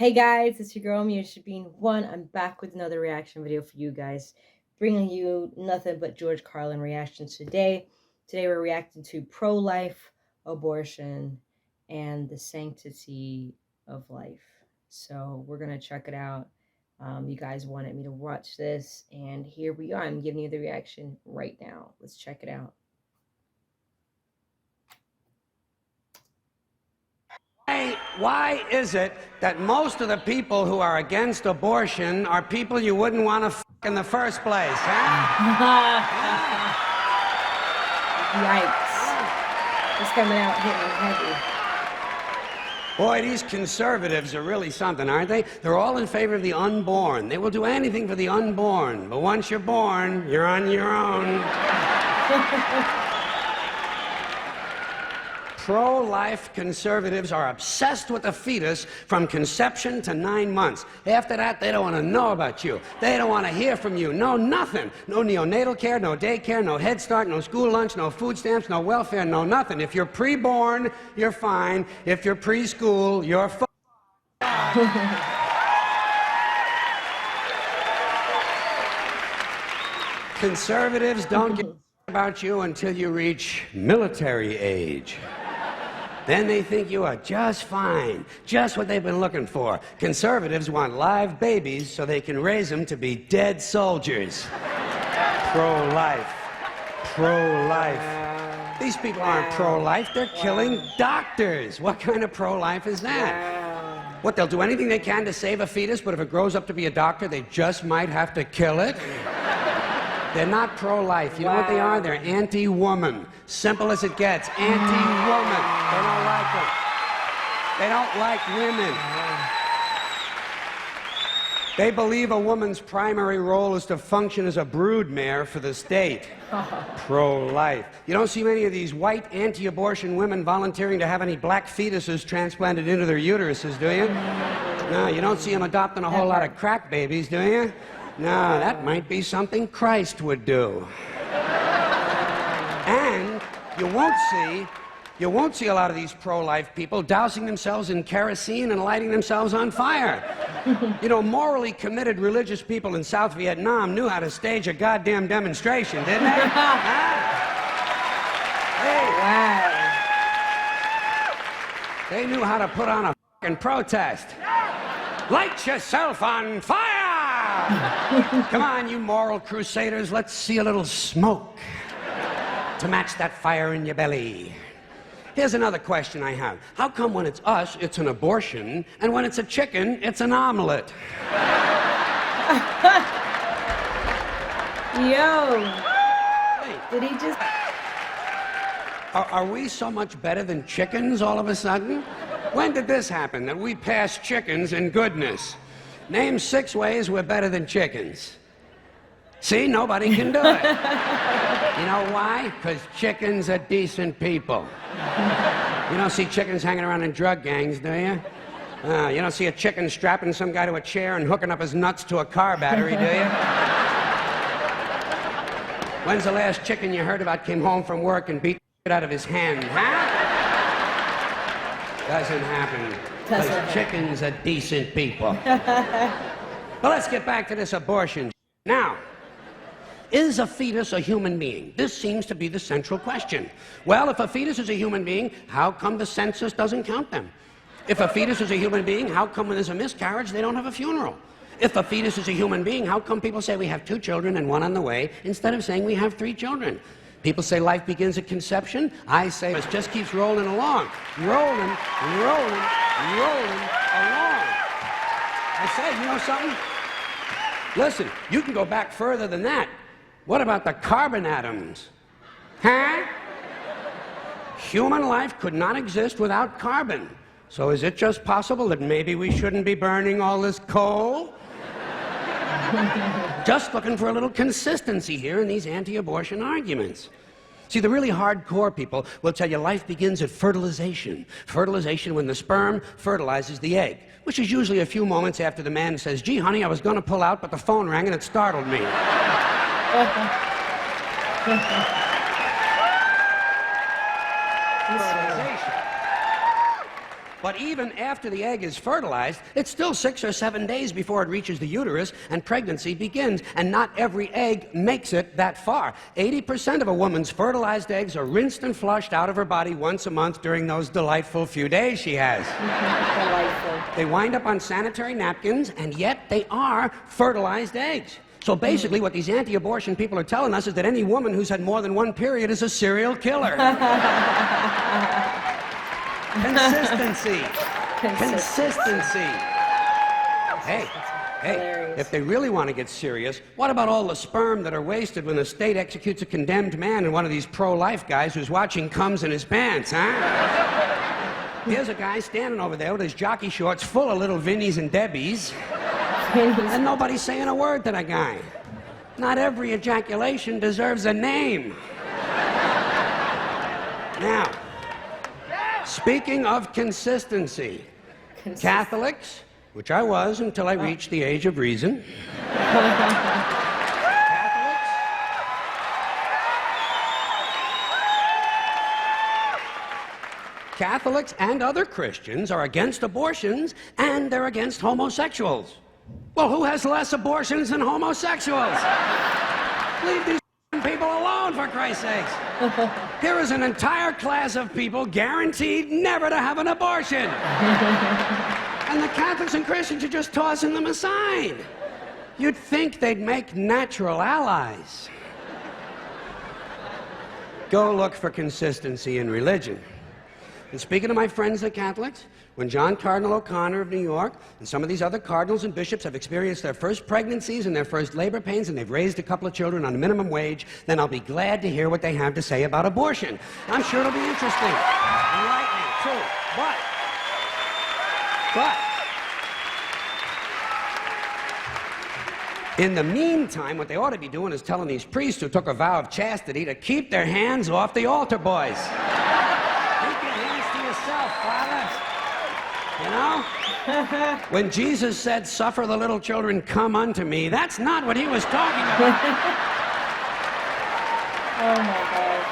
Hey guys, it's your girl Meosha Bean. I'm back with another reaction video for you guys, bringing you nothing but George Carlin reactions today. Today we're reacting to pro-life, abortion, and the sanctity of life. So we're gonna check it out. You guys wanted me to watch this, and here we are. I'm giving you the reaction right now. Let's check it out. Why is it that most of the people who are against abortion are people you wouldn't want to f in the first place, huh? Yikes. It's coming out hitting heavy. Boy, these conservatives are really something, aren't they? They're all in favor of the unborn. They will do anything for the unborn. But once you're born, you're on your own. Pro-life conservatives are obsessed with the fetus from conception to 9 months. After that, they don't want to know about you. They don't want to hear from you. No, nothing. No neonatal care, no daycare, no Head Start, no school lunch, no food stamps, no welfare, no nothing. If you're pre-born, you're fine. If you're preschool, you're fine. Conservatives don't get about you until you reach military age. Then they think you are just fine, just what they've been looking for. Conservatives want live babies so they can raise them to be dead soldiers. Pro-life. Pro-life. These people aren't pro-life, they're killing doctors. What kind of pro-life is that? What, they'll do anything they can to save a fetus, but if it grows up to be a doctor, they just might have to kill it? They're not pro-life. You know what they are? They're anti-woman. Simple as it gets. Anti-woman. They don't like them. They don't like women. They believe a woman's primary role is to function as a broodmare for the state. Pro-life. You don't see many of these white anti-abortion women volunteering to have any black fetuses transplanted into their uteruses, do you? No, you don't see them adopting a whole lot of crack babies, do you? No, that might be something Christ would do. And you won't see a lot of these pro-life people dousing themselves in kerosene and lighting themselves on fire. You know, morally committed religious people in South Vietnam knew how to stage a goddamn demonstration, didn't they? Hey. Wow. They knew how to put on a fucking protest. Light yourself on fire! Come on, you moral crusaders, let's see a little smoke to match that fire in your belly. Here's another question I have. How come when it's us, it's an abortion, and when it's a chicken, it's an omelet? Yo! Did he just... Are we so much better than chickens all of a sudden? When did this happen, that we passed chickens in goodness? Name 6 ways we're better than chickens. See, nobody can do it. You know why? Because chickens are decent people. You don't see chickens hanging around in drug gangs, do you? You don't see a chicken strapping some guy to a chair and hooking up his nuts to a car battery, do you? When's the last chicken you heard about came home from work and beat the shit out of his hand, huh? Doesn't happen. Because chickens are decent people. But let's get back to this abortion. Now, is a fetus a human being? This seems to be the central question. Well, if a fetus is a human being, how come the census doesn't count them? If a fetus is a human being, how come when there's a miscarriage, they don't have a funeral? If a fetus is a human being, how come people say we have 2 children and 1 on the way, instead of saying we have 3 children? People say life begins at conception. I say it just keeps rolling along. Rolling along. I say, you know something? Listen, you can go back further than that. What about the carbon atoms? Huh? Human life could not exist without carbon. So is it just possible that maybe we shouldn't be burning all this coal? Just looking for a little consistency here in these anti-abortion arguments. See, the really hardcore people will tell you life begins at fertilization. Fertilization when the sperm fertilizes the egg, which is usually a few moments after the man says, gee, honey, I was going to pull out, but the phone rang and it startled me. But even after the egg is fertilized, it's still 6 or 7 days before it reaches the uterus and pregnancy begins. And not every egg makes it that far. 80% of a woman's fertilized eggs are rinsed and flushed out of her body once a month during those delightful few days she has. Delightful. They wind up on sanitary napkins, and yet they are fertilized eggs. So basically what these anti-abortion people are telling us is that any woman who's had more than one period is a serial killer. Consistency. Consistency. Hey, Hilarious. if they really want to get serious, what about all the sperm that are wasted when the state executes a condemned man and one of these pro-life guys who's watching comes in his pants, huh? Here's a guy standing over there with his jockey shorts full of little Vinnies and Debbies, and nobody's saying a word to the guy. Not every ejaculation deserves a name. Now, speaking of consistency, Catholics, which I was until I reached the age of reason. Catholics and other Christians are against abortions, and they're against homosexuals. Well, who has less abortions than homosexuals? Leave these people alone, for Christ's sakes. Here is an entire class of people guaranteed never to have an abortion. And the Catholics and Christians are just tossing them aside. You'd think they'd make natural allies. Go look for consistency in religion. And speaking of my friends, the Catholics, when John Cardinal O'Connor of New York and some of these other cardinals and bishops have experienced their first pregnancies and their first labor pains and they've raised a couple of children on minimum wage, then I'll be glad to hear what they have to say about abortion. I'm sure it'll be interesting. Enlightening, too. But, in the meantime, what they ought to be doing is telling these priests who took a vow of chastity to keep their hands off the altar boys. You know? When Jesus said, "Suffer the little children, come unto me," that's not what he was talking about. Oh my God.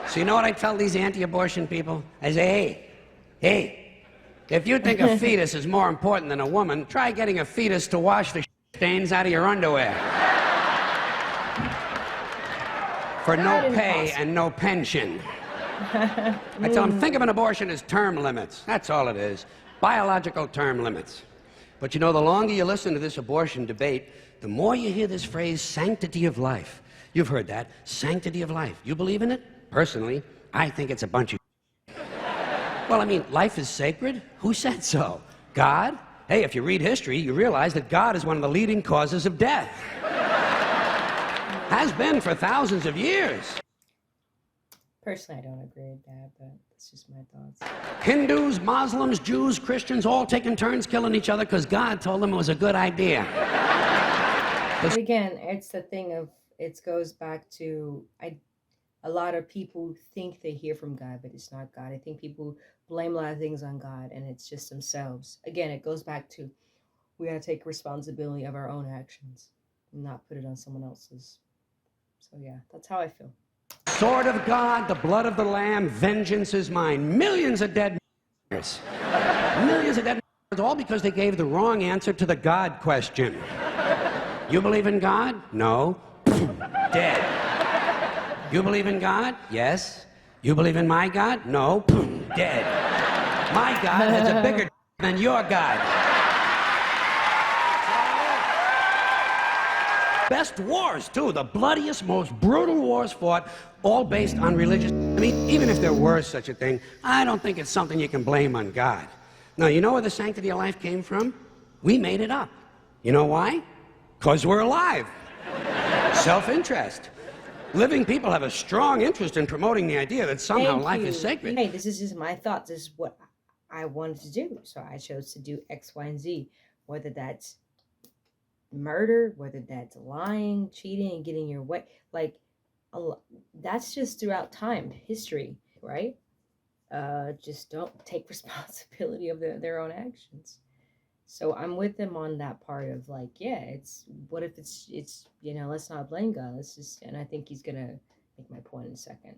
So you know what I tell these anti-abortion people? I say, hey, if you think a fetus is more important than a woman, try getting a fetus to wash the stains out of your underwear. For no pay and no pension. I tell them, think of an abortion as term limits. That's all it is. Biological term limits. But you know, the longer you listen to this abortion debate, the more you hear this phrase, sanctity of life. You've heard that, sanctity of life. You believe in it? Personally, I think it's a bunch of Well, I mean, life is sacred? Who said so? God? Hey, if you read history, you realize that God is one of the leading causes of death. Has been for thousands of years. Personally, I don't agree with that, but it's just my thoughts. Hindus, Muslims, Jews, Christians, all taking turns killing each other because God told them it was a good idea. But again, it's the thing of, it goes back to, a lot of people think they hear from God, but it's not God. I think people blame a lot of things on God, and it's just themselves. Again, it goes back to, we got to take responsibility of our own actions and not put it on someone else's. So yeah, that's how I feel. Sword of God, the blood of the Lamb, vengeance is mine. Millions of dead Millions of dead all because they gave the wrong answer to the God question. You believe in God? No. Dead. You believe in God? Yes. You believe in my God? No. Dead. My God has a bigger than your God. Best wars, too. The bloodiest, most brutal wars fought, all based on religious... I mean, even if there were such a thing, I don't think it's something you can blame on God. Now, you know where the sanctity of life came from? We made it up. You know why? Because we're alive. Self-interest. Living people have a strong interest in promoting the idea that somehow life is sacred. Hey, this is just my thoughts. This is what I wanted to do. So I chose to do X, Y, and Z. Whether that's murder, whether that's lying, cheating, getting your way, like that's just throughout time, history, right? Just don't take responsibility of their own actions. So I'm with them on that part of like, yeah, it's what if it's let's not blame God. Let's just, and I think he's gonna make my point in a second.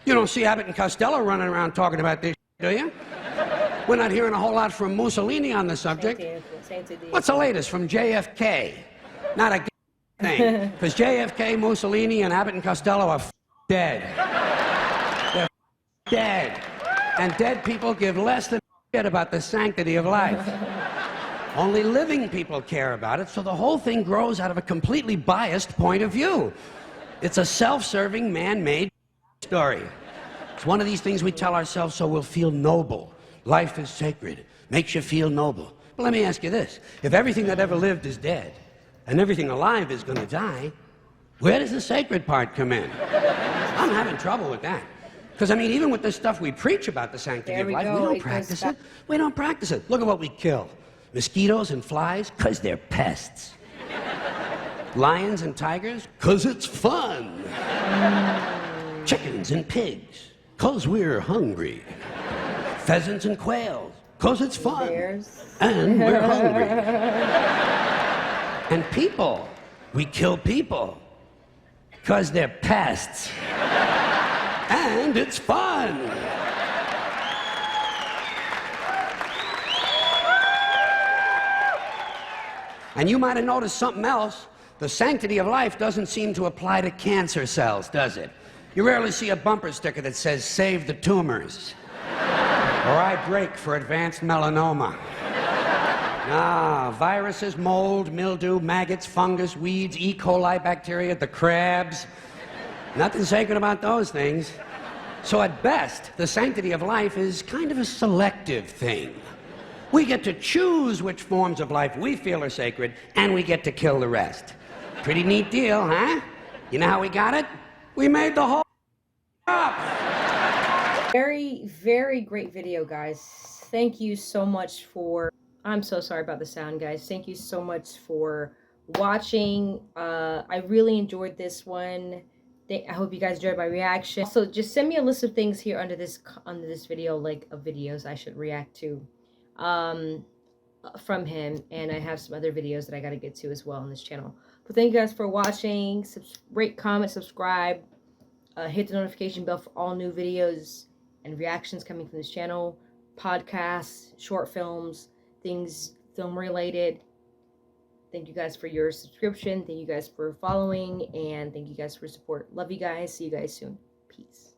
You don't see Abbott and Costello running around talking about this, do you? We're not hearing a whole lot from Mussolini on the subject. What's the latest from JFK? Not a thing, because JFK, Mussolini, and Abbott and Costello are dead. They're dead. And dead people give less than shit about the sanctity of life. Only living people care about it, so the whole thing grows out of a completely biased point of view. It's a self-serving, man-made story. It's one of these things we tell ourselves so we'll feel noble. Life is sacred. Makes you feel noble. But let me ask you this. If everything that ever lived is dead, and everything alive is going to die, where does the sacred part come in? I'm having trouble with that. Because, I mean, even with the stuff we preach about the sanctity of life, we don't practice it. We don't practice it. Look at what we kill. Mosquitoes and flies, because they're pests. Lions and tigers, because it's fun. Chickens and pigs, because we're hungry. Pheasants and quails, because it's fun. Bears. And we're hungry. And people, we kill people, because they're pests. And it's fun. And you might have noticed something else. The sanctity of life doesn't seem to apply to cancer cells, does it? You rarely see a bumper sticker that says, "Save the tumors." Or "I break for advanced melanoma." Ah, viruses, mold, mildew, maggots, fungus, weeds, E. coli bacteria, the crabs. Nothing sacred about those things. So at best, the sanctity of life is kind of a selective thing. We get to choose which forms of life we feel are sacred, and we get to kill the rest. Pretty neat deal, huh? You know how we got it? We made the whole up. Very, very great video, guys. Thank you so much for... I'm so sorry about the sound, guys. Thank you so much for watching. I really enjoyed this one. I hope you guys enjoyed my reaction. So just send me a list of things here under this video, like of videos I should react to from him, and I have some other videos that I got to get to as well on this channel. But thank you guys for watching. Rate, comment, subscribe, hit the notification bell for all new videos and reactions coming from this channel, podcasts, short films, things film related. Thank you guys for your subscription. Thank you guys for following, and thank you guys for support. Love you guys. See you guys soon. Peace.